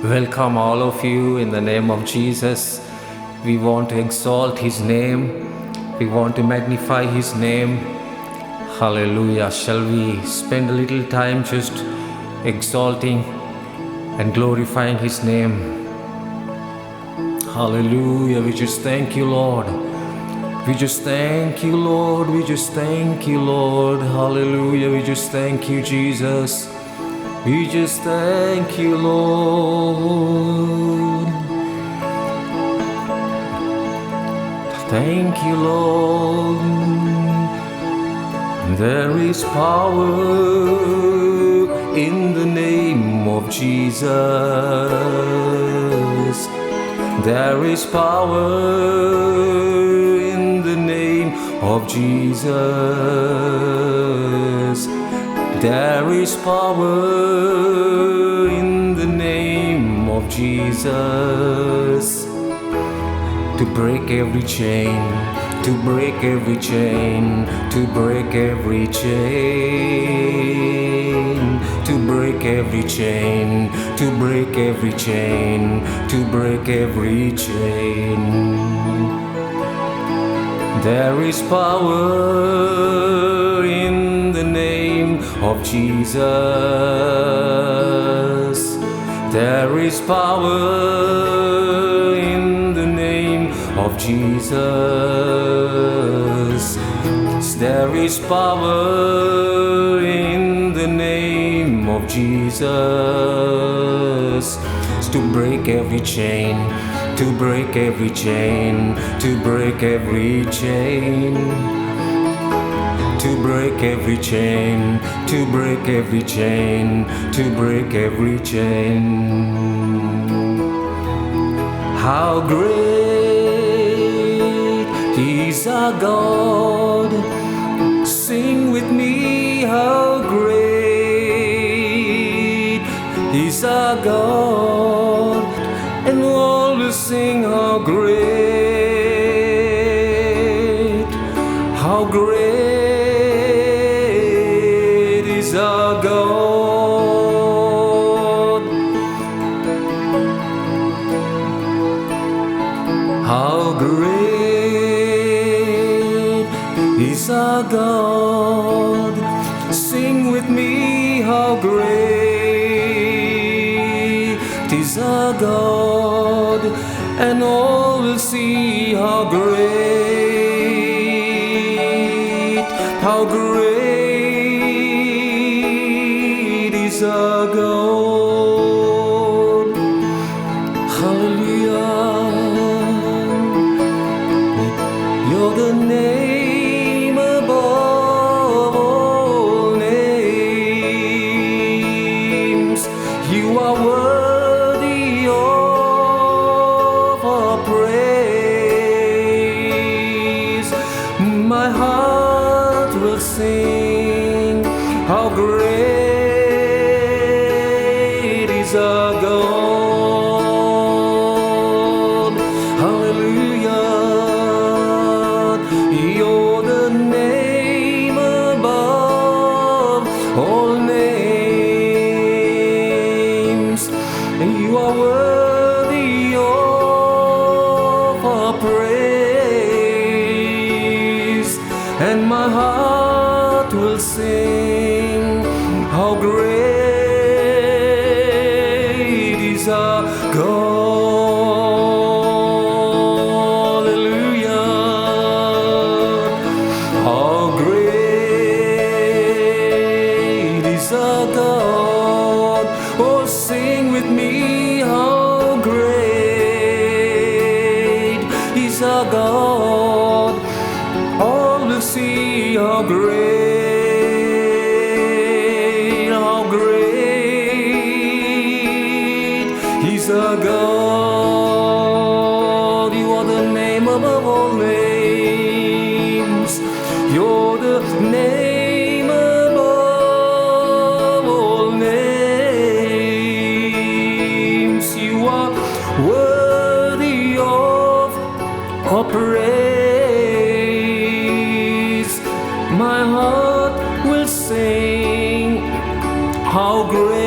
Welcome, all of you, in the name of Jesus. We want to exalt His name. We want to magnify His name. Hallelujah. Shall we spend a little time just exalting and glorifying His name? Hallelujah. We just thank you, Lord. We just thank you, Lord. We just thank you, Lord. Hallelujah. We just thank you, Jesus. We just thank you, Lord. Thank you, Lord. There is power in the name of Jesus. There is power in the name of Jesus. There is power in the name of Jesus to break every chain, to break every chain, to break every chain, to break every chain, to break every chain, to break every chain. There is power in the name of Jesus. There is power in the name of Jesus. There is power in the name of Jesus to break every chain, to break every chain, to break every chain, to break every chain, to break every chain, to break every chain. How great is our God! Sing with me, how great is our God! And all will sing, how great, how great is our God. How great is our God. Sing with me, how great is our God, and all will see how great is our God. Hallelujah. You're the name above all names. You are worthy of our praise. My heart will sing, how great is our God. Hallelujah. You're the name above all names, and you are worthy of our praise. And my heart will sing, how great is our God. Hallelujah. How great is our God. Oh, sing with me, how great is our God. All will see how great, how great is our God. You are the name above all names. You're the name above all names. You are worthy of our praise. My heart will sing, how great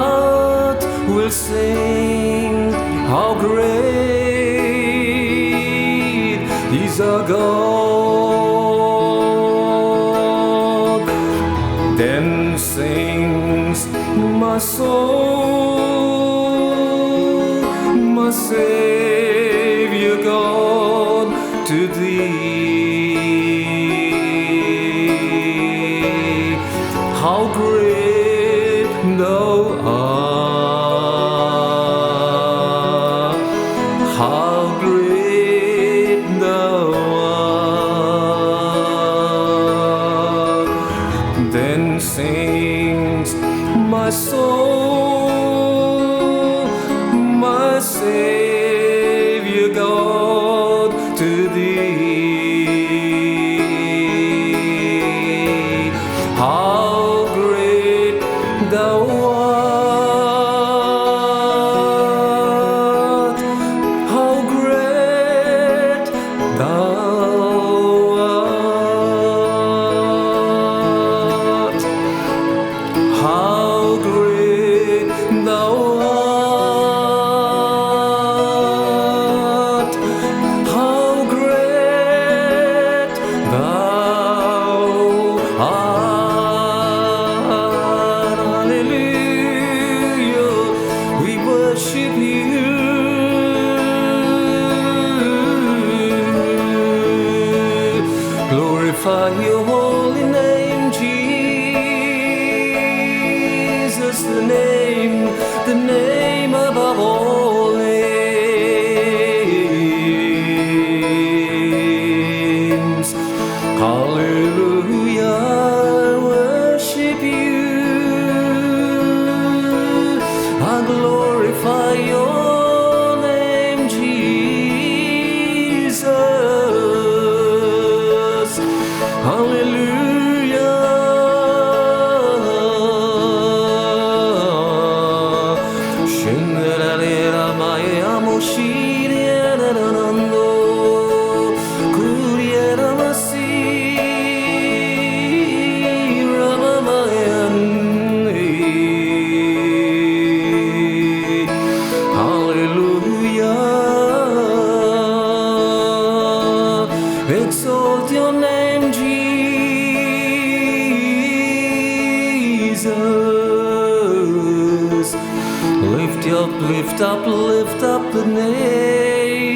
heart will sing how great is our God. Then sings my soul, my Savior God, to thee. How great thou art, how great thou art. Then sings my soul, my Savior God, to thee. How great thou art, how great thou art, how great thou art, how great thou art. Hallelujah, we worship you. Glorify your holy name, Jesus, the name above all names. Hallelujah, I worship you. I glorify your name, Jesus. Hallelujah. Shenderera maya moshiriera nanando, kuriera masira mamayan. Hallelujah. Exalt your name, Jesus. Lift up the name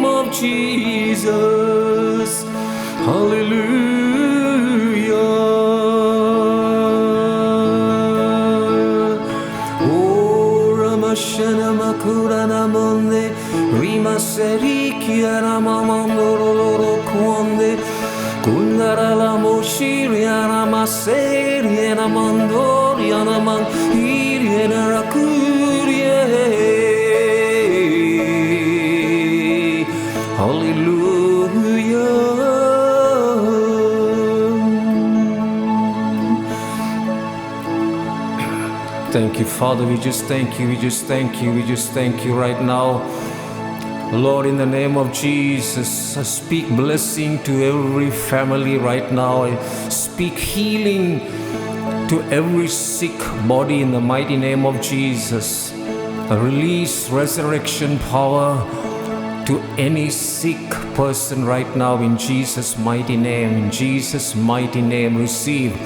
of Jesus. Hallelujah. Oh, Ramashana Makurana Monde, Rima Serikia Ramamandoro Kwande, Kundara la Moshiriana Maseriana Mandoriana Man, Iriana Rakurie. Hallelujah. Thank you, Father. We just thank you. We just thank you. We just thank you right now. Lord, in the name of Jesus, I speak blessing to every family right now. I speak healing to every sick body in the mighty name of Jesus. I release resurrection power to any sick person right now in Jesus' mighty name. In Jesus' mighty name, receive.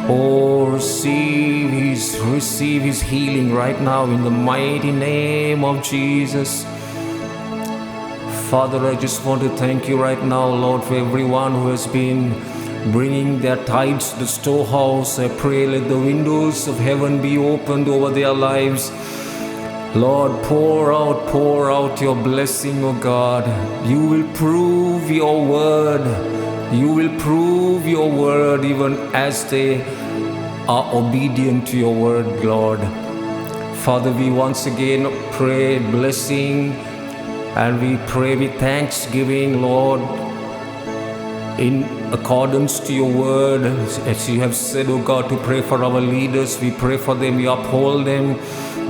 Oh, receive his healing right now in the mighty name of Jesus. Father, I just want to thank you right now, Lord, for everyone who has been bringing their tithes to the storehouse. I pray let the windows of heaven be opened over their lives. Lord, pour out your blessing, O God. You will prove your word. You will prove your word even as they are obedient to your word, Lord. Father, we once again pray blessing and we pray with thanksgiving, Lord, in accordance to your word. As you have said, O God, to pray for our leaders. We pray for them, we uphold them,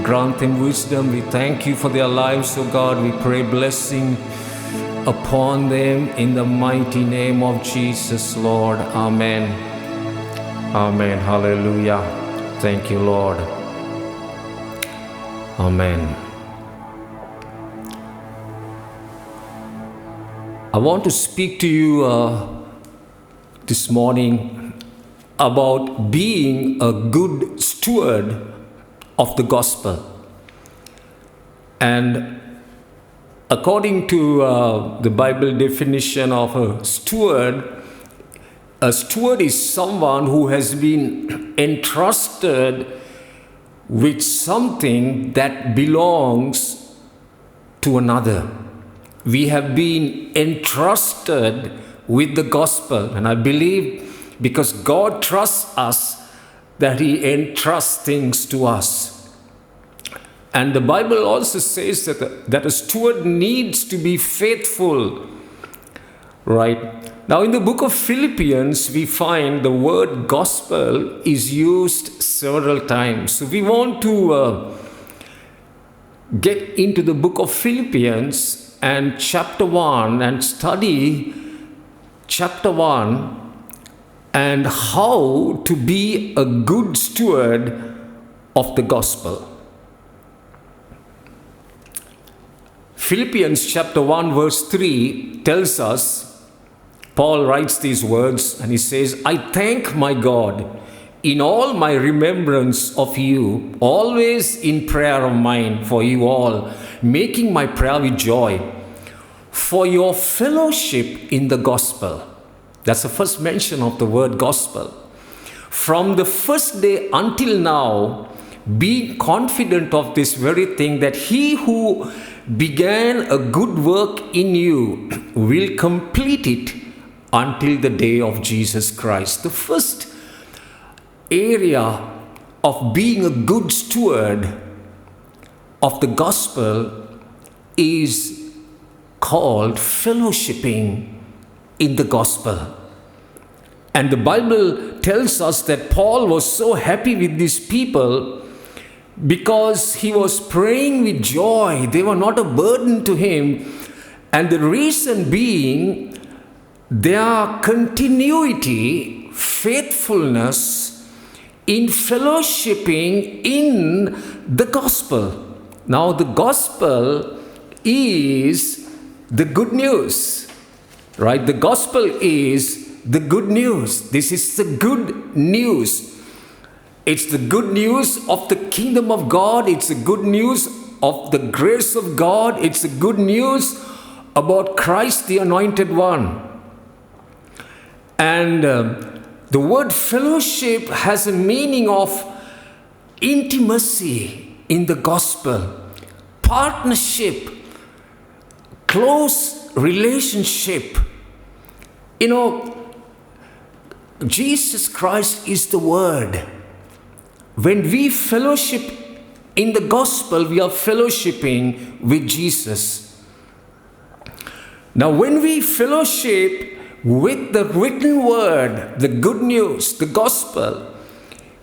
grant them wisdom. We thank you for their lives, O God. We pray blessing upon them in the mighty name of Jesus, Lord. Amen. Amen. Hallelujah. Thank you, Lord. Amen. I want to speak to you this morning about being a good steward of the gospel. And according to the Bible definition of a steward is someone who has been entrusted with something that belongs to another. We have been entrusted with the gospel, and I believe because God trusts us that He entrusts things to us. And the Bible also says that a steward needs to be faithful, right? Now in the book of Philippians, we find the word gospel is used several times. So we want to get into the book of Philippians and chapter 1 and study chapter 1 and how to be a good steward of the gospel. Philippians chapter 1 verse 3 tells us, Paul writes these words and he says, I thank my God in all my remembrance of you, always in prayer of mine for you all, making my prayer with joy, for your fellowship in the gospel. That's the first mention of the word gospel. From the first day until now, being confident of this very thing, that he who began a good work in you will complete it until the day of Jesus Christ. The first area of being a good steward of the gospel is called fellowshipping in the gospel. And the Bible tells us that Paul was so happy with these people because he was praying with joy. They were not a burden to him. And the reason being their continuity, faithfulness in fellowshipping in the gospel. Now the gospel is the good news, right? The gospel is the good news. This is the good news. It's the good news of the kingdom of God. It's the good news of the grace of God. It's the good news about Christ, the Anointed One. And the word fellowship has a meaning of intimacy in the gospel, partnership, close relationship. You know, Jesus Christ is the Word. When we fellowship in the gospel, we are fellowshipping with Jesus. Now, when we fellowship with the written word, the good news, the gospel,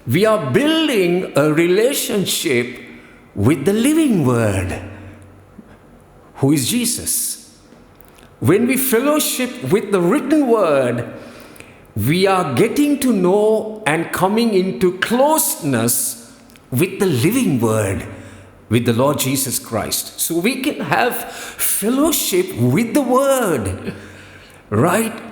we are building a relationship with the living word, who is Jesus. When we fellowship with the written word, we are getting to know and coming into closeness with the living word, with the Lord Jesus Christ. So we can have fellowship with the word, right?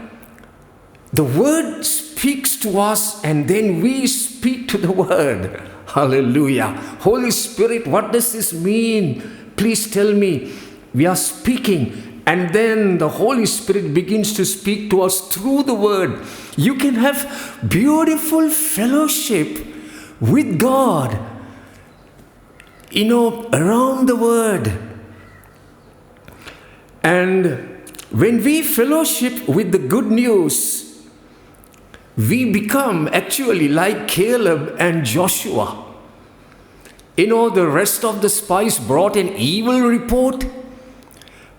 The word speaks to us and then we speak to the word. Hallelujah. Holy Spirit, what does this mean? Please tell me. We are speaking and then the Holy Spirit begins to speak to us through the word. You can have beautiful fellowship with God, you know, around the word. And when we fellowship with the good news, we become actually like Caleb and Joshua. You know, the rest of the spies brought an evil report,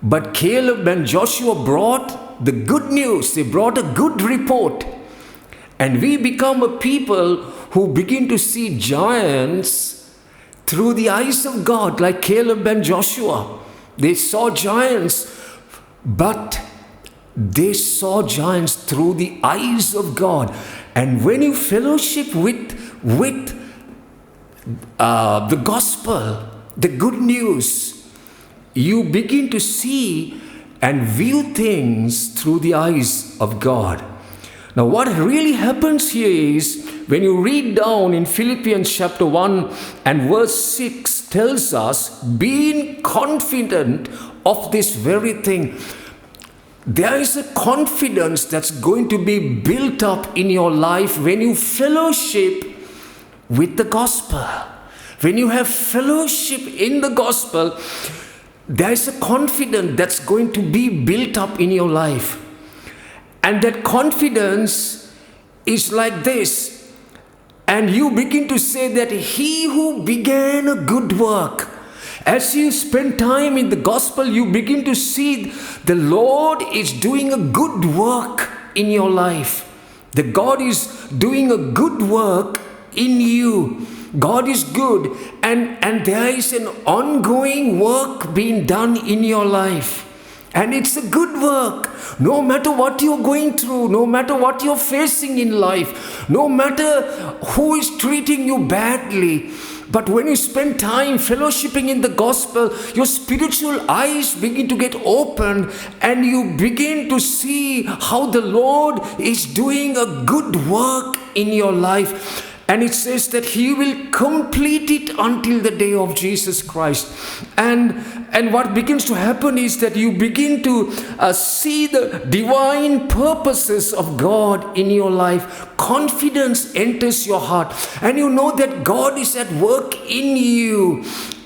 but Caleb and Joshua brought the good news. They brought a good report. And we become a people who begin to see giants through the eyes of God, like Caleb and Joshua. They saw giants, but they saw giants through the eyes of God. And when you fellowship with the gospel, the good news, you begin to see and view things through the eyes of God. Now, what really happens here is, when you read down in Philippians chapter 1 and verse 6 tells us, being confident of this very thing. There is a confidence that's going to be built up in your life when you fellowship with the gospel. When you have fellowship in the gospel, there is a confidence that's going to be built up in your life. And that confidence is like this. And you begin to say that he who began a good work, as you spend time in the gospel, you begin to see the Lord is doing a good work in your life. That God is doing a good work in you. God is good, and there is an ongoing work being done in your life. And it's a good work. No matter what you're going through, no matter what you're facing in life, no matter who is treating you badly, but when you spend time fellowshipping in the gospel, your spiritual eyes begin to get opened, and you begin to see how the Lord is doing a good work in your life. And it says that he will complete it until the day of Jesus Christ. And what begins to happen is that you begin to see the divine purposes of God in your life. Confidence enters your heart, and you know that God is at work in you.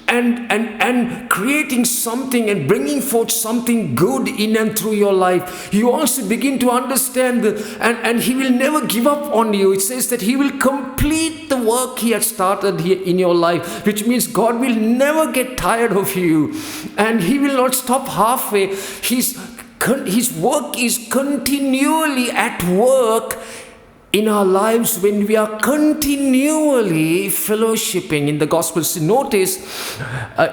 And creating something and bringing forth something good in and through your life. You also begin to understand and he will never give up on you. It says that he will complete the work he has started here in your life, which means God will never get tired of you, and he will not stop halfway. His work is continually at work in our lives when we are continually fellowshipping in the gospel. So notice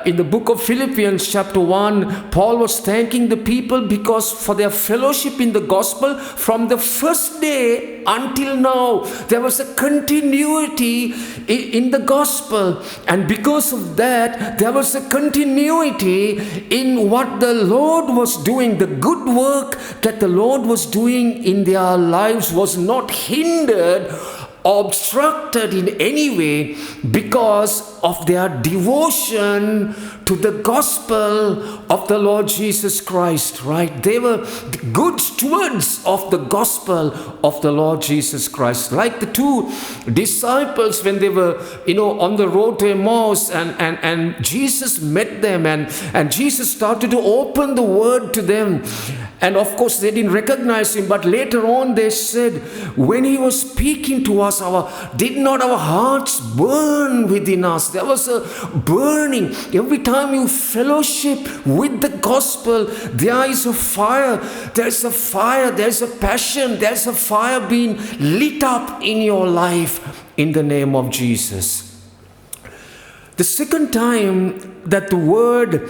in the book of Philippians chapter 1, Paul was thanking the people because for their fellowship in the gospel from the first day until now. There was a continuity in the gospel, and because of that there was a continuity in what the Lord was doing. The good work that the Lord was doing in their lives was not hindered, obstructed in any way because of their devotion to the gospel of the Lord Jesus Christ, right? They were good stewards of the gospel of the Lord Jesus Christ. Like the two disciples when they were, on the road to Emmaus, and Jesus met them, and Jesus started to open the word to them. And of course they didn't recognize him, but later on they said, when he was speaking to us, did not our hearts burn within us? There was a burning. Every time you fellowship with the gospel, there is a fire. There's a fire. There's a passion. There's a fire being lit up in your life in the name of Jesus. The second time that the word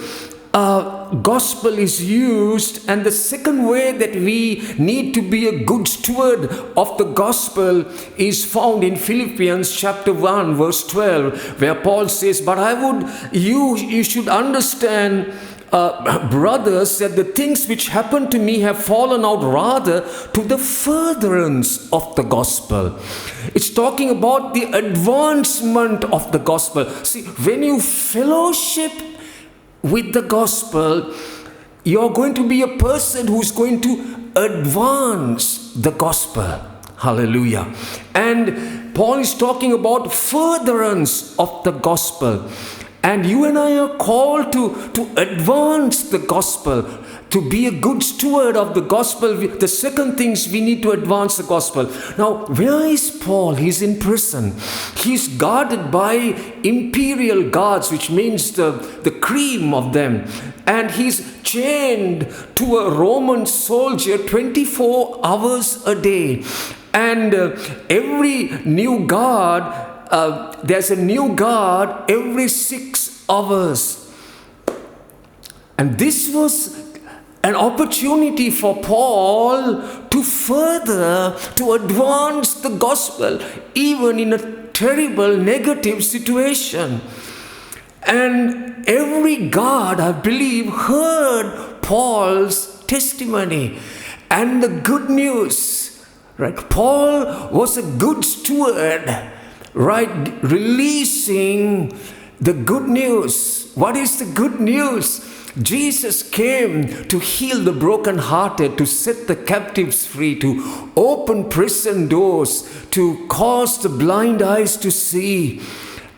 gospel is used, and the second way that we need to be a good steward of the gospel is found in Philippians chapter 1 verse 12, where Paul says, but you should understand, brothers, that the things which happened to me have fallen out rather to the furtherance of the gospel. It's talking about the advancement of the gospel. See, when you fellowship with the gospel, you're going to be a person who's going to advance the gospel. Hallelujah. And Paul is talking about furtherance of the gospel. And you and I are called to advance the gospel, to be a good steward of the gospel. The second thing is we need to advance the gospel. Now, where is Paul? He's in prison. He's guarded by imperial guards, which means the cream of them. And he's chained to a Roman soldier 24 hours a day. And every new guard, there's a new guard every 6 hours. And this was an opportunity for Paul to advance the gospel even in a terrible negative situation. And every guard, I believe, heard Paul's testimony and the good news. Right? Paul was a good steward, right? Releasing the good news. What is the good news? Jesus came to heal the brokenhearted, to set the captives free, to open prison doors, to cause the blind eyes to see.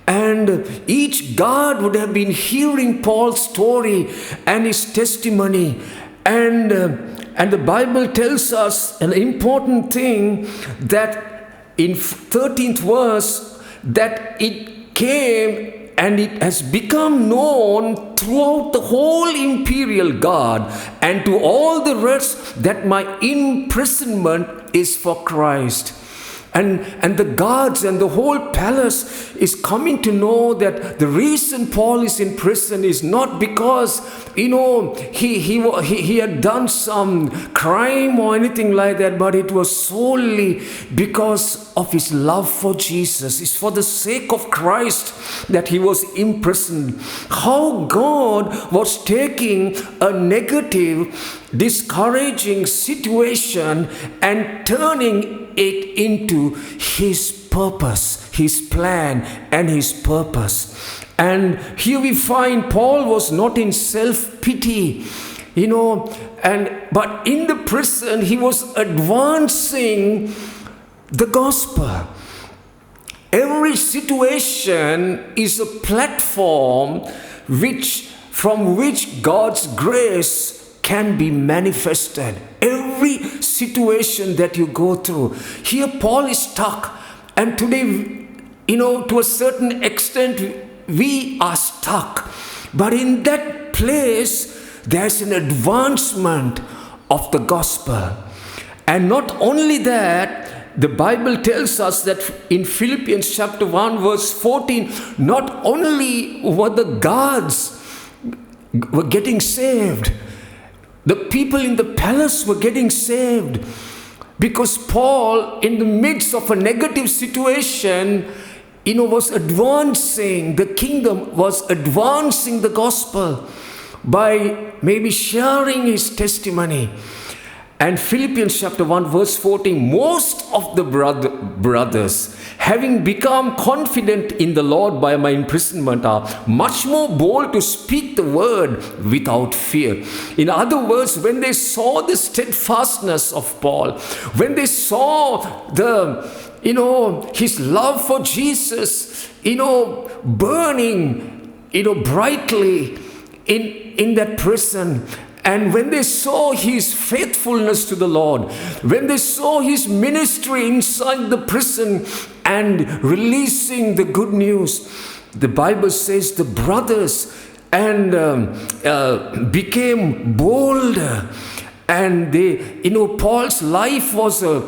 And each guard would have been hearing Paul's story and his testimony. And the Bible tells us an important thing, that in 13th verse, that it came and it has become known throughout the whole imperial guard and to all the rest that my imprisonment is for Christ. And the guards and the whole palace is coming to know that the reason Paul is in prison is not because, he had done some crime or anything like that, but it was solely because of his love for Jesus. It's for the sake of Christ that he was imprisoned. How God was taking a negative, discouraging situation and turning it into his purpose, his plan and his purpose. And here we find Paul was not in self-pity, but in the prison he was advancing the gospel. Every situation is a platform from which God's grace can be manifested. Every situation that you go through. Here Paul is stuck, and today, to a certain extent, we are stuck. But in that place, there's an advancement of the gospel. And not only that, the Bible tells us that in Philippians chapter 1 verse 14, not only were the guards were getting saved, the people in the palace were getting saved, because Paul, in the midst of a negative situation, was advancing the kingdom, was advancing the gospel by maybe sharing his testimony. And Philippians chapter 1 verse 14, most of the brothers, having become confident in the Lord by my imprisonment, are much more bold to speak the word without fear. In other words, when they saw the steadfastness of Paul, when they saw his love for Jesus, burning, brightly in that prison, and when they saw his faithfulness to the Lord, when they saw his ministry inside the prison and releasing the good news, the Bible says the brothers became bolder. And Paul's life was a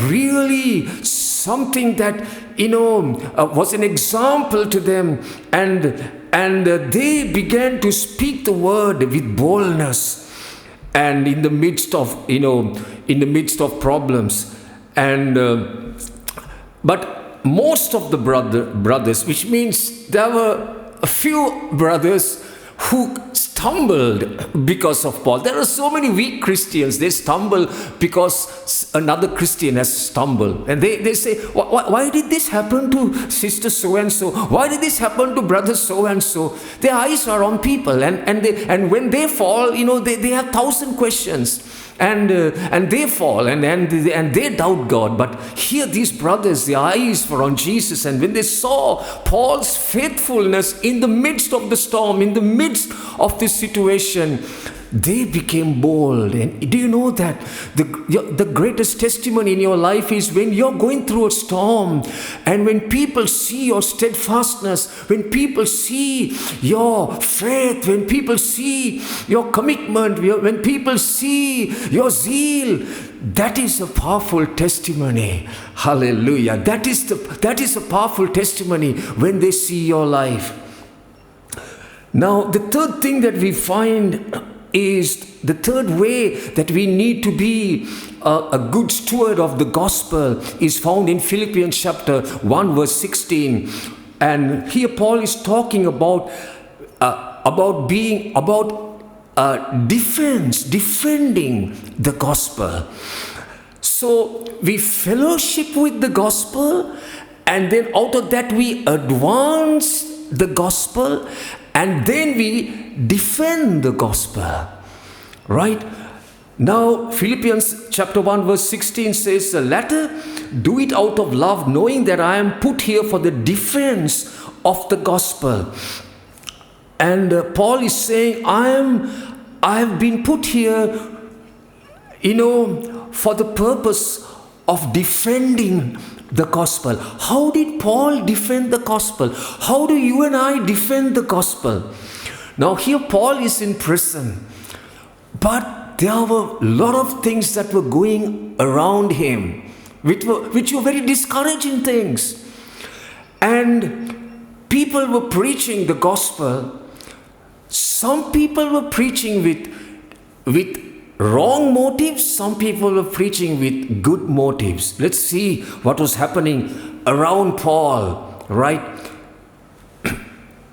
really something that, was an example to them. And they began to speak the word with boldness, and in the midst of problems. And but most of the brothers, which means there were a few brothers who stumbled because of Paul. There are so many weak Christians. They stumble because another Christian has stumbled. And they say, why did this happen to sister so-and-so? Why did this happen to brother so-and-so? Their eyes are on people. And when they fall, they have 1,000 questions. And they fall and they doubt God. But here these brothers, their eyes were on Jesus. And when they saw Paul's faithfulness in the midst of the storm, in the midst of this situation, they became bold. And do you know that the greatest testimony in your life is when you're going through a storm, and when people see your steadfastness, when people see your faith, when people see your commitment, when people see your zeal, that is a powerful testimony. Hallelujah. That is a powerful testimony when they see your life. Now, the third thing that we find is the third way that we need to be a good steward of the gospel is found in Philippians chapter 1 verse 16. And here Paul is talking about defending the gospel. So we fellowship with the gospel, and then out of that we advance the gospel, and then we defend the gospel. Right? Now, Philippians chapter 1 verse 16 says, the latter do it out of love, knowing that I am put here for the defense of the gospel. And Paul is saying, I have been put here, for the purpose of defending the gospel. How did Paul defend the gospel? How do you and I defend the gospel? Now here Paul is in prison, but there were a lot of things that were going around him, which were very discouraging things. And people were preaching the gospel. Some people were preaching with wrong motives. Some people were preaching with good motives. Let's see what was happening around Paul, right?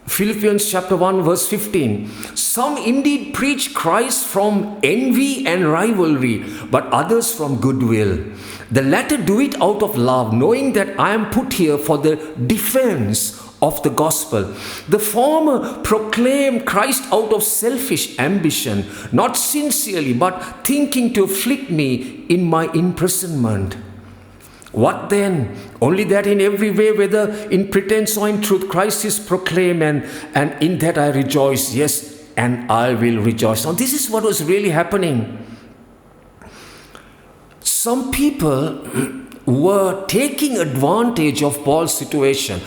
Philippians chapter 1 verse 15. Some indeed preach Christ from envy and rivalry, but others from goodwill. The latter do it out of love, knowing that I am put here for the defense of the gospel. The former proclaim Christ out of selfish ambition, not sincerely, but thinking to afflict me in my imprisonment. What then? Only that in every way, whether in pretense or in truth, Christ is proclaimed, and in that I rejoice. Yes, and I will rejoice. Now this is what was really happening. Some people were taking advantage of Paul's situation.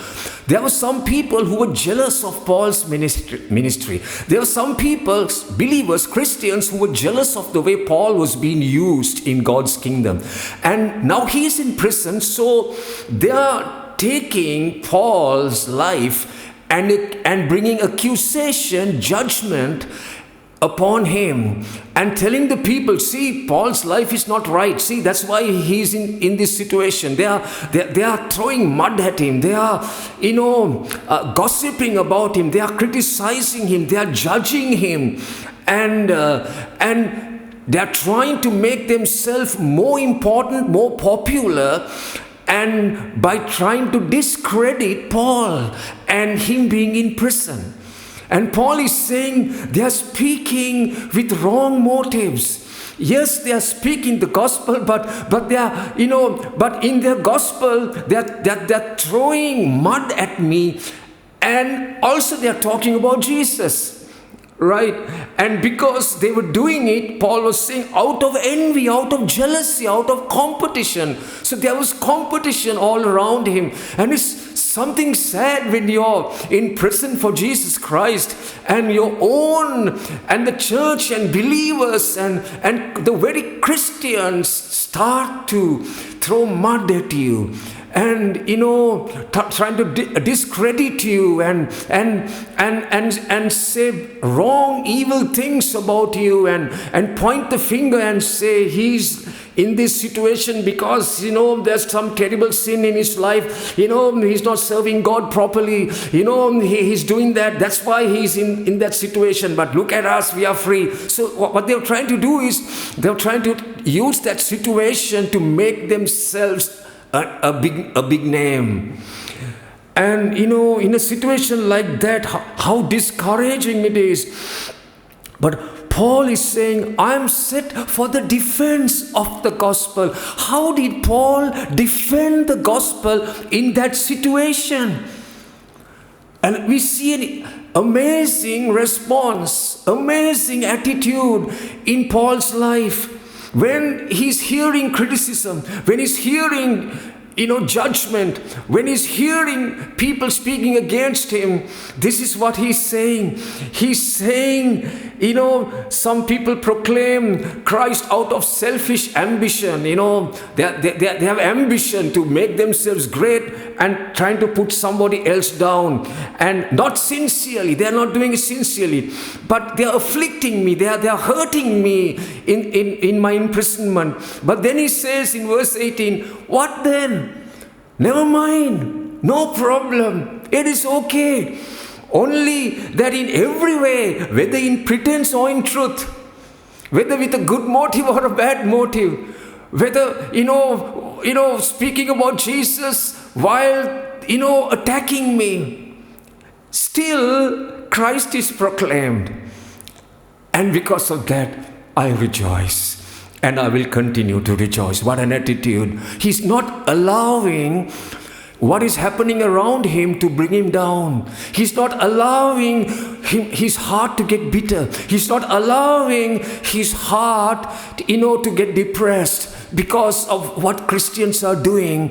There were some people who were jealous of Paul's ministry. There were some people, believers, Christians, who were jealous of the way Paul was being used in God's kingdom. And now he is in prison, so they are taking Paul's life and bringing accusation, judgment upon him, and telling the people, see, Paul's life is not right. See, that's why he's in this situation. They are throwing mud at him. They are, gossiping about him. They are criticizing him. They are judging him, and they are trying to make themselves more important, more popular, and by trying to discredit Paul and him being in prison. And Paul is saying they are speaking with wrong motives. Yes, they are speaking the gospel, but they are, but in their gospel, they're throwing mud at me, and also they are talking about Jesus. Right? And because they were doing it, Paul was saying, out of envy, out of jealousy, out of competition. So there was competition all around him. And it's something sad when you're in prison for Jesus Christ, and your own, and the church and believers and the very Christians start to throw mud at you, and trying to discredit you and say wrong, evil things about you, and point the finger and say he's in this situation because there's some terrible sin in his life. He's not serving God properly. He's doing that. That's why he's in that situation. But look at us, we are free. So what they're trying to do is they're trying to use that situation to make themselves a big name. And in a situation like that, how discouraging it is. But Paul is saying, I'm set for the defense of the gospel. How did Paul defend the gospel in that situation? And we see an amazing response, amazing attitude in Paul's life. When he's hearing criticism, when he's hearing judgment, when he's hearing people speaking against him, this is what he's saying. He's saying, some people proclaim Christ out of selfish ambition. They have ambition to make themselves great and trying to put somebody else down, and not sincerely. They are not doing it sincerely, but they are afflicting me. They are hurting me in my imprisonment. But then he says in verse 18, what then? Never mind, no problem. It is okay. Only that in every way, whether in pretense or in truth, whether with a good motive or a bad motive, whether, speaking about Jesus while, attacking me, still Christ is proclaimed. And because of that, I rejoice. And I will continue to rejoice. What an attitude. He's not allowing what is happening around him to bring him down. He's not allowing his heart to get bitter. He's not allowing his heart, to get depressed because of what Christians are doing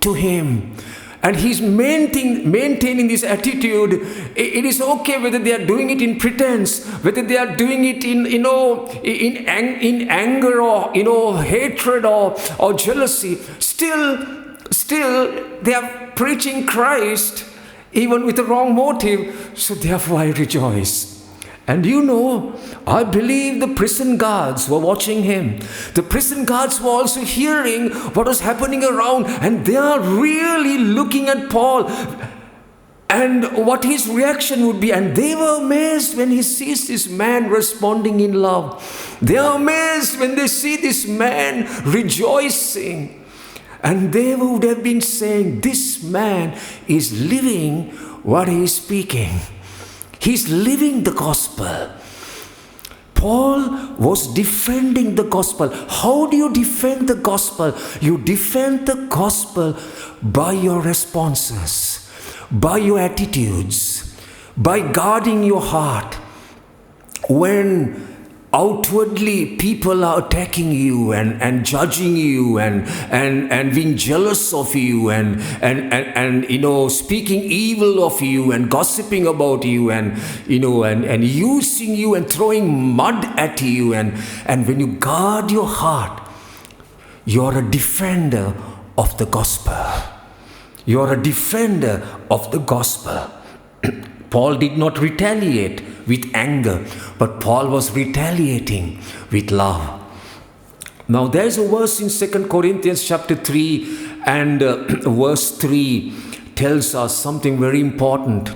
to him. And he's maintaining this attitude. It is okay whether they are doing it in pretense, whether they are doing it in anger or hatred or jealousy. Still they are preaching Christ even with the wrong motive. So therefore I rejoice. And I believe the prison guards were watching him. The prison guards were also hearing what was happening around, and they are really looking at Paul and what his reaction would be. And they were amazed when he sees this man responding in love. They are amazed when they see this man rejoicing. And they would have been saying, this man is living what he is speaking. He's living the gospel. Paul was defending the gospel. How do you defend the gospel? You defend the gospel by your responses, by your attitudes, by guarding your heart. When outwardly people are attacking you and judging you and being jealous of you and speaking evil of you and gossiping about you and using you and throwing mud at you, and when you guard your heart, you're a defender of the gospel. You're a defender of the gospel. Paul did not retaliate with anger, but Paul was retaliating with love. Now there's a verse in 2 Corinthians chapter 3 and verse 3 tells us something very important.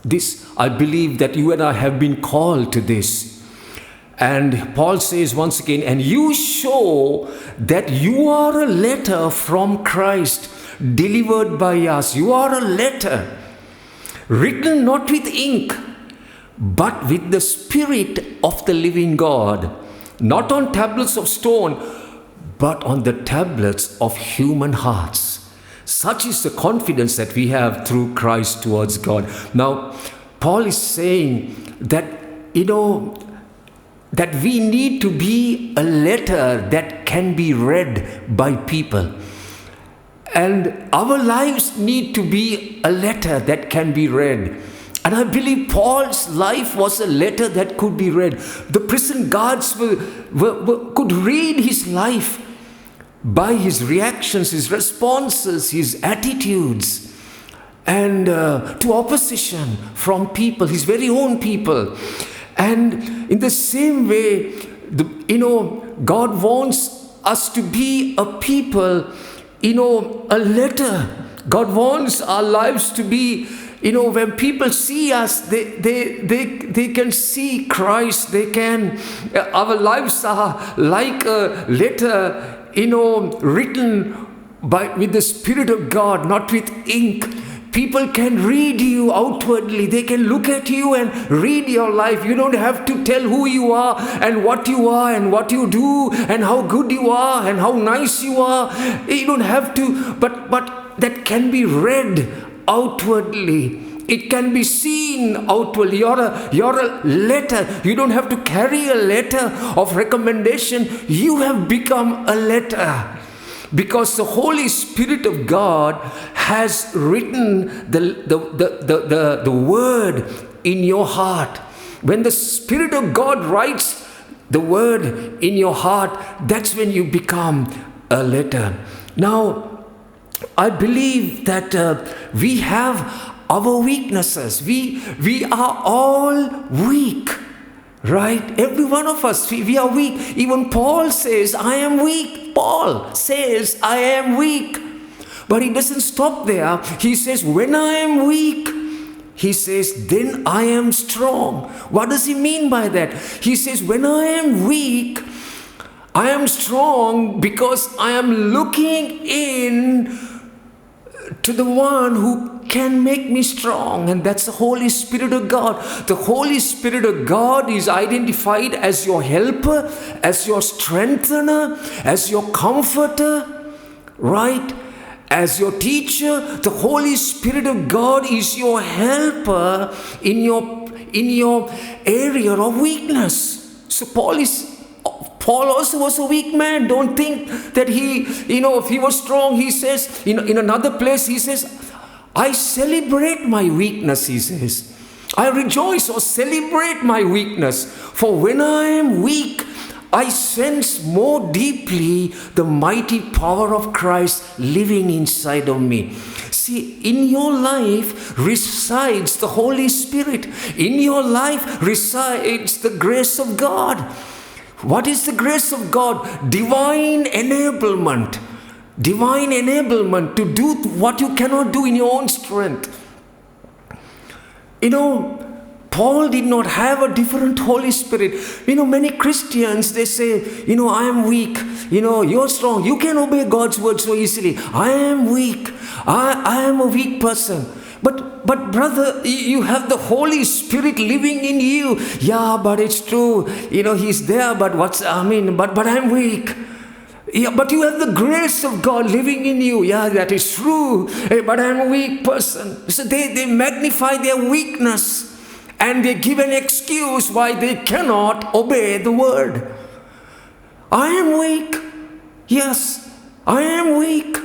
This, I believe that you and I have been called to this. And Paul says once again, and you show that you are a letter from Christ delivered by us. You are a letter written not with ink, but with the Spirit of the living God, not on tablets of stone, but on the tablets of human hearts. Such is the confidence that we have through Christ towards God. Now, Paul is saying that, that we need to be a letter that can be read by people. And our lives need to be a letter that can be read. And I believe Paul's life was a letter that could be read. The prison guards could read his life by his reactions, his responses, his attitudes, and to opposition from people, his very own people. And in the same way, God wants us to be a people, a letter. God wants our lives to be, when people see us, they can see Christ. Our lives are like a letter, written with the Spirit of God, not with ink. People can read you outwardly. They can look at you and read your life. You don't have to tell who you are and what you do and how good you are and how nice you are. You don't have to, but that can be read outwardly. It can be seen outwardly. You're a letter. You don't have to carry a letter of recommendation. You have become a letter. Because the Holy Spirit of God has written the word in your heart. When the Spirit of God writes the word in your heart, that's when you become a letter. Now, I believe that we have our weaknesses. We are all weak. Right? Every one of us, we are weak. Even Paul says, I am weak. Paul says, I am weak. But he doesn't stop there. He says, when I am weak, he says, then I am strong. What does he mean by that? He says, when I am weak, I am strong because I am looking in to the one who can make me strong, and that's the Holy Spirit of God. The Holy Spirit of God is identified as your helper, as your strengthener, as your comforter, right? As your teacher. The Holy Spirit of God is your helper in your area of weakness. So Paul also was a weak man. Don't think that if he was strong, he says, in another place, he says, I celebrate my weakness, he says. I rejoice or celebrate my weakness. For when I am weak, I sense more deeply the mighty power of Christ living inside of me. See, in your life resides the Holy Spirit. In your life resides the grace of God. What is the grace of God? Divine enablement. Divine enablement to do what you cannot do in your own strength. Paul did not have a different Holy Spirit. Many Christians, they say, I am weak. You're strong. You can obey God's word so easily. I am weak. I am a weak person. But brother, you have the Holy Spirit living in you. Yeah, but it's true. He's there, but but I'm weak. Yeah, but you have the grace of God living in you. Yeah, that is true. But I'm a weak person. So they magnify their weakness. And they give an excuse why they cannot obey the word. I am weak. Yes, I am weak.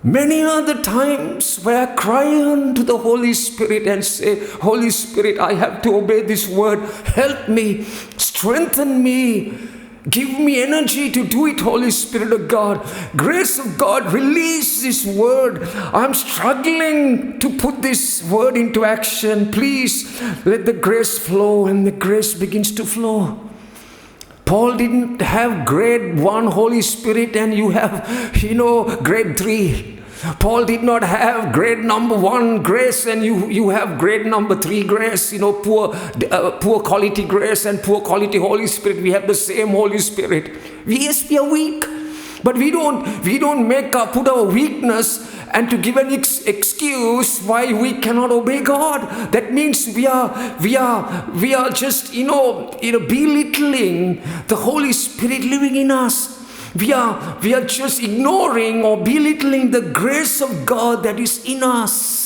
Many other times where I cry unto the Holy Spirit and say, Holy Spirit, I have to obey this word. Help me, strengthen me, give me energy to do it, Holy Spirit of God. Grace of God, release this word. I'm struggling to put this word into action. Please let the grace flow, and the grace begins to flow. Paul didn't have grade 1 Holy Spirit and you have, grade 3. Paul did not have grade number 1 grace and you have grade number 3 grace, poor quality grace and poor quality Holy Spirit. We have the same Holy Spirit. Yes, we are weak, but we don't put our weakness and to give an excuse why we cannot obey God. That means we are just belittling the Holy Spirit living in us. We are just ignoring or belittling the grace of God that is in us.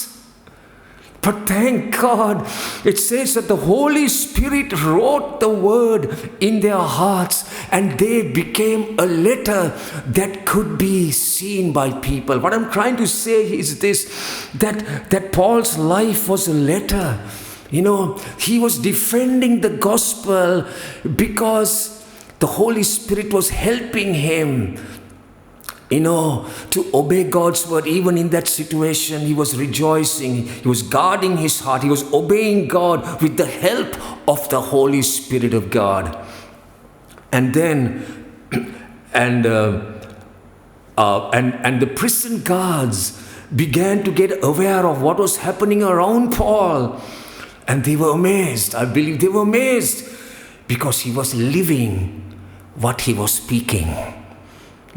But thank God, it says that the Holy Spirit wrote the word in their hearts and they became a letter that could be seen by people. What I'm trying to say is this, that Paul's life was a letter. He was defending the gospel because the Holy Spirit was helping him, to obey God's word. Even in that situation, he was rejoicing. He was guarding his heart. He was obeying God with the help of the Holy Spirit of God. And then, and the prison guards began to get aware of what was happening around Paul. And they were amazed. I believe they were amazed because he was living what he was speaking.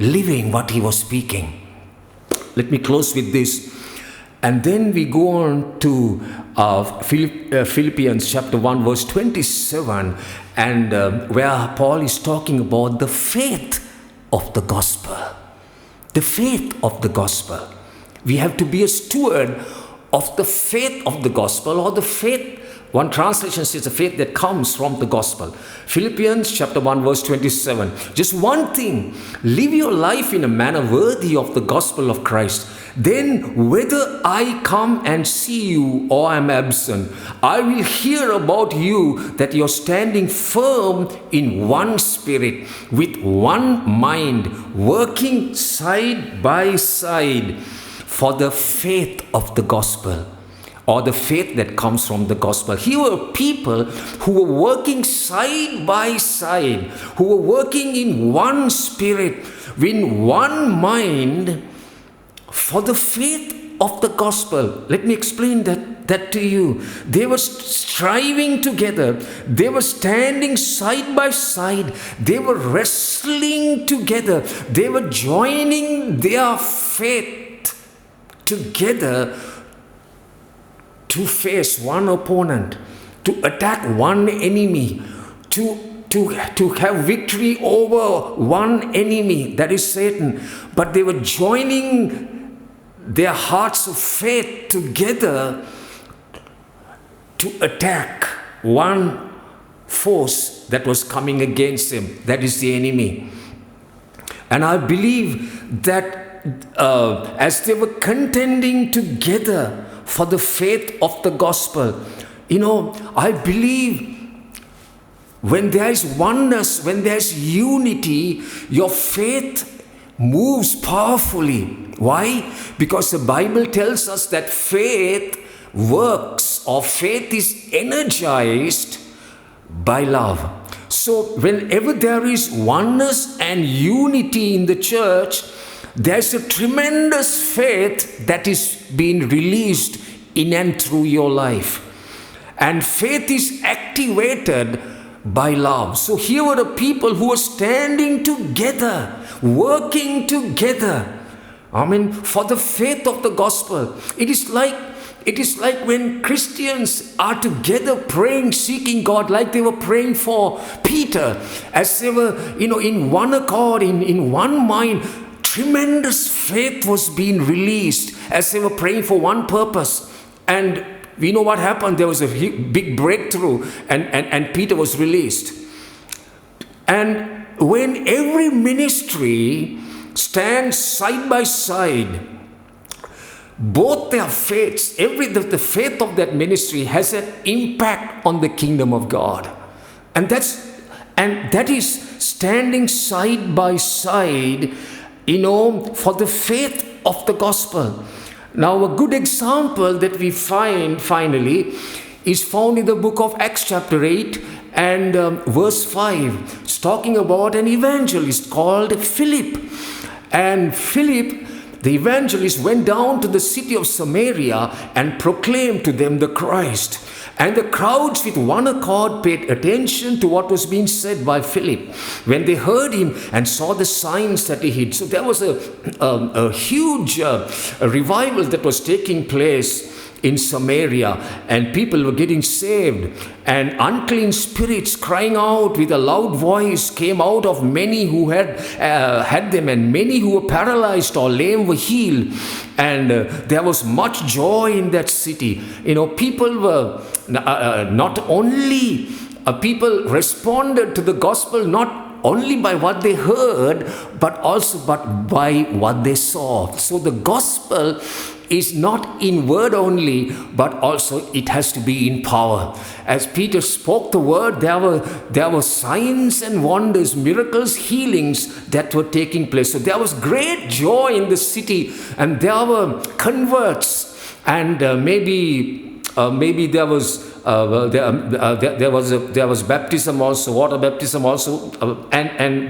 Living what he was speaking. Let me close with this. And then we go on to Philippians chapter 1 verse 27, and where Paul is talking about the faith of the gospel. The faith of the gospel. We have to be a steward of the faith of the gospel, or the faith. One translation says the faith that comes from the gospel. Philippians chapter 1 verse 27. Just one thing. Live your life in a manner worthy of the gospel of Christ. Then whether I come and see you or am absent, I will hear about you that you're standing firm in one spirit, with one mind, working side by side for the faith of the gospel, or the faith that comes from the gospel. Here were people who were working side by side, who were working in one spirit, in one mind, For the faith of the gospel. Let me explain that to you. They were striving together. They were standing side by side. They were wrestling together. They were joining their faith together to face one opponent, to attack one enemy, to have victory over one enemy, that is Satan. But they were joining their hearts of faith together to attack one force that was coming against them, that is the enemy. And I believe that as they were contending together for the faith of the gospel, I believe when there is oneness, when there is unity, your faith moves powerfully. Why? Because the Bible tells us that faith works, or faith is energized by love. So whenever there is oneness and unity in the church, there's a tremendous faith that is being released in and through your life. And faith is activated by love. So here were the people who were standing together, working together, for the faith of the gospel. It is like when Christians are together praying, seeking God, like they were praying for Peter, as they were, in one accord, in one mind. Tremendous faith was being released as they were praying for one purpose. And we know what happened. There was a big breakthrough, and Peter was released. And when every ministry stands side by side, both their faiths, the faith of that ministry has an impact on the kingdom of God. And that is standing side by side, for the faith of the gospel. Now, a good example that we find finally is found in the book of Acts chapter 8 and verse 5. It's talking about an evangelist called Philip. And Philip, the evangelist, went down to the city of Samaria and proclaimed to them the Christ. And the crowds with one accord paid attention to what was being said by Philip when they heard him and saw the signs that he did. So there was a huge revival that was taking place in Samaria, and people were getting saved, and unclean spirits crying out with a loud voice came out of many who had them, and many who were paralyzed or lame were healed. And there was much joy in that city. People were not only people responded to the gospel not only by what they heard, but by what they saw. So the gospel is not in word only, but also it has to be in power. As Peter spoke the word, there were signs and wonders, miracles, healings that were taking place. So there was great joy in the city, and there were converts, and maybe there was baptism also, water baptism also,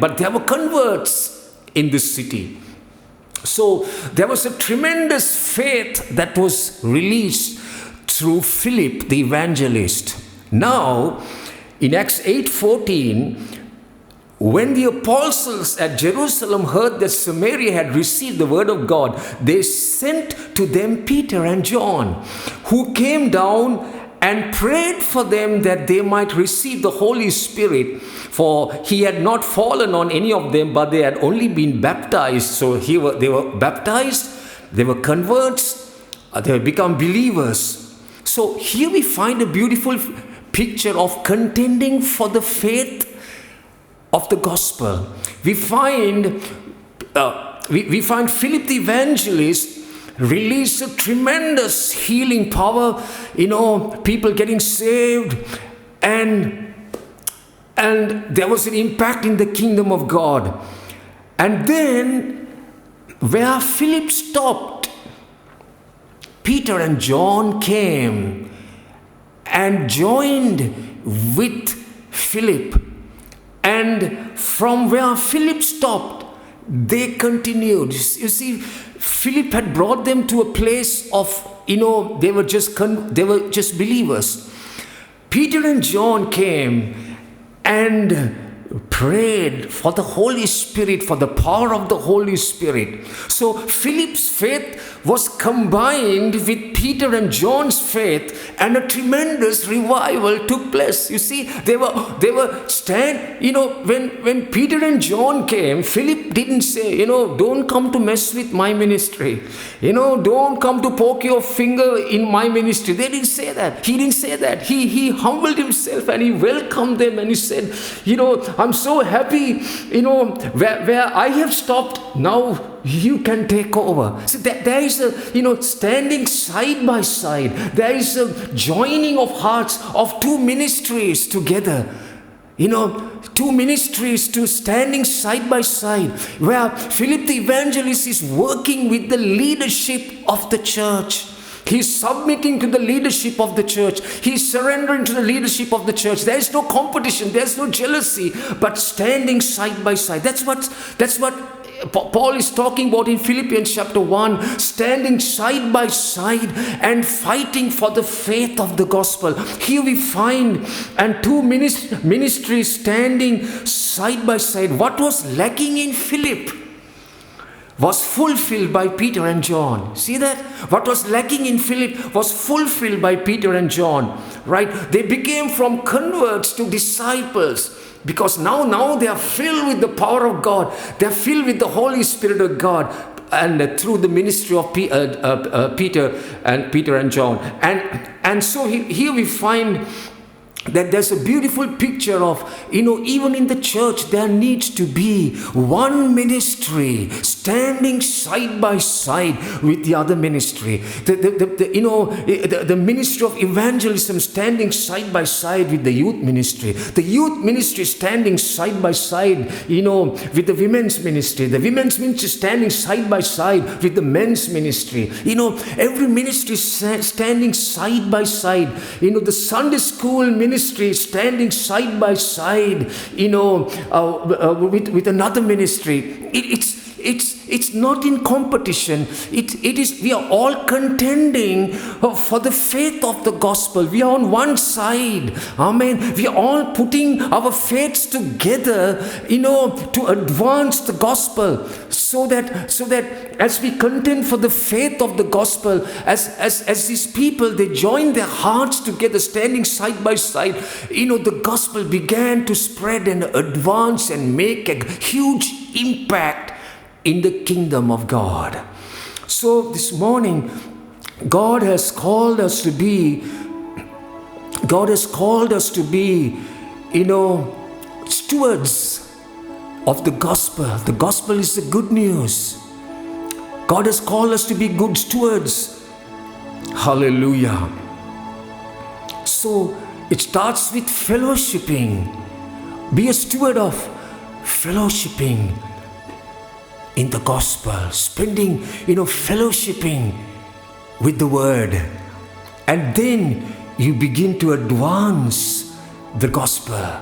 but there were converts in this city. So there was a tremendous faith that was released through Philip the evangelist. Now, in Acts 8:14, when the apostles at Jerusalem heard that Samaria had received the word of God, they sent to them Peter and John, who came down and prayed for them that they might receive the Holy Spirit. For he had not fallen on any of them, but they had only been baptized. So they were baptized, they were converts, they had become believers. So here we find a beautiful picture of contending for the faith of the gospel. We find Philip the evangelist release a tremendous healing power, people getting saved, and there was an impact in the kingdom of God. And then where Philip stopped, Peter and John came and joined with Philip. And from where Philip stopped, they continued. You see, Philip had brought them to a place of, they were just believers. Peter and John came and prayed for the Holy Spirit, for the power of the Holy Spirit. So Philip's faith was combined with Peter and John's faith, and a tremendous revival took place. You see, they were when Peter and John came, Philip didn't say, don't come to mess with my ministry. Don't come to poke your finger in my ministry. They didn't say that. He didn't say that. He humbled himself and he welcomed them and he said, I'm so happy, where I have stopped, now you can take over. So there is a, standing side by side. There is a joining of hearts of two ministries together. Two ministries to standing side by side, where Philip the evangelist is working with the leadership of the church. He's submitting to the leadership of the church. He's surrendering to the leadership of the church. There is no competition. There's no jealousy, but standing side by side. That's what Paul is talking about in Philippians chapter 1, standing side by side and fighting for the faith of the gospel. Here we find and two ministries standing side by side. What was lacking in Philip was fulfilled by Peter and John. See that? What was lacking in Philip was fulfilled by Peter and John. Right? They became from converts to disciples. Because now they are filled with the power of God. They are filled with the Holy Spirit of God, and through the ministry of Peter and John. And so here we find that there's a beautiful picture of, even in the church, there needs to be one ministry standing side by side with the other ministry. The ministry of evangelism standing side by side with the youth ministry. The youth ministry standing side by side, with the women's ministry. The women's ministry standing side by side with the men's ministry. Every ministry standing side by side. The Sunday school ministry standing side by side, with another ministry. It's not in competition. It is. We are all contending for the faith of the gospel. We are on one side. Amen. We are all putting our faiths together, to advance the gospel. So that as we contend for the faith of the gospel, as these people, they join their hearts together, standing side by side, the gospel began to spread and advance and make a huge impact in the kingdom of God. So this morning, God has called us to be, stewards of the gospel. The gospel is the good news. God has called us to be good stewards. Hallelujah. So it starts with fellowshipping. Be a steward of fellowshipping in the gospel, spending, fellowshipping with the word. And then you begin to advance the gospel.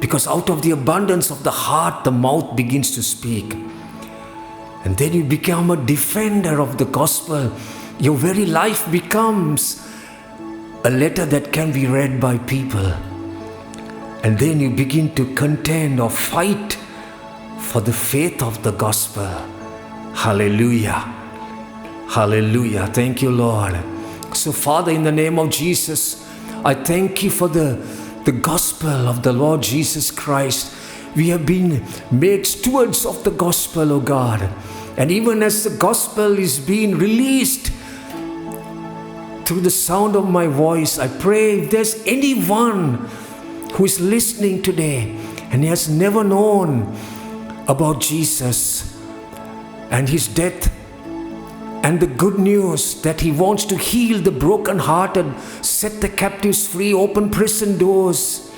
Because out of the abundance of the heart, the mouth begins to speak. And then you become a defender of the gospel. Your very life becomes a letter that can be read by people. And then you begin to contend or fight for the faith of the gospel. Hallelujah. Hallelujah. Thank you, Lord. So, Father, in the name of Jesus, I thank you for the gospel of the Lord Jesus Christ. We have been made stewards of the gospel, O God. And even as the gospel is being released through the sound of my voice, I pray if there's anyone who is listening today and he has never known about Jesus and his death and the good news that he wants to heal the brokenhearted, set the captives free, open prison doors,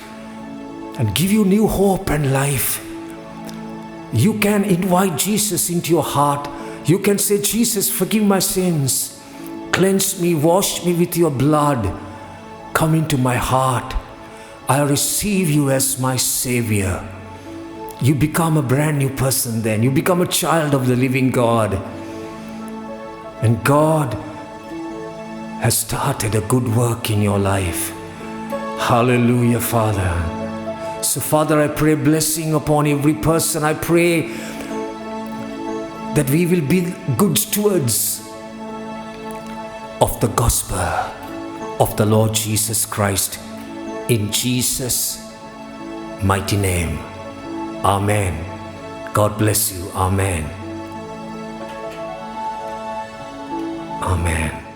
and give you new hope and life. You can invite Jesus into your heart. You can say, Jesus, forgive my sins. Cleanse me, wash me with your blood. Come into my heart. I receive you as my Savior. you become a brand new person then. You become a child of the living God. And God has started a good work in your life. Hallelujah, Father. So, Father, I pray blessing upon every person. I pray that we will be good stewards of the gospel of the Lord Jesus Christ. In Jesus' mighty name. Amen. God bless you. Amen. Amen.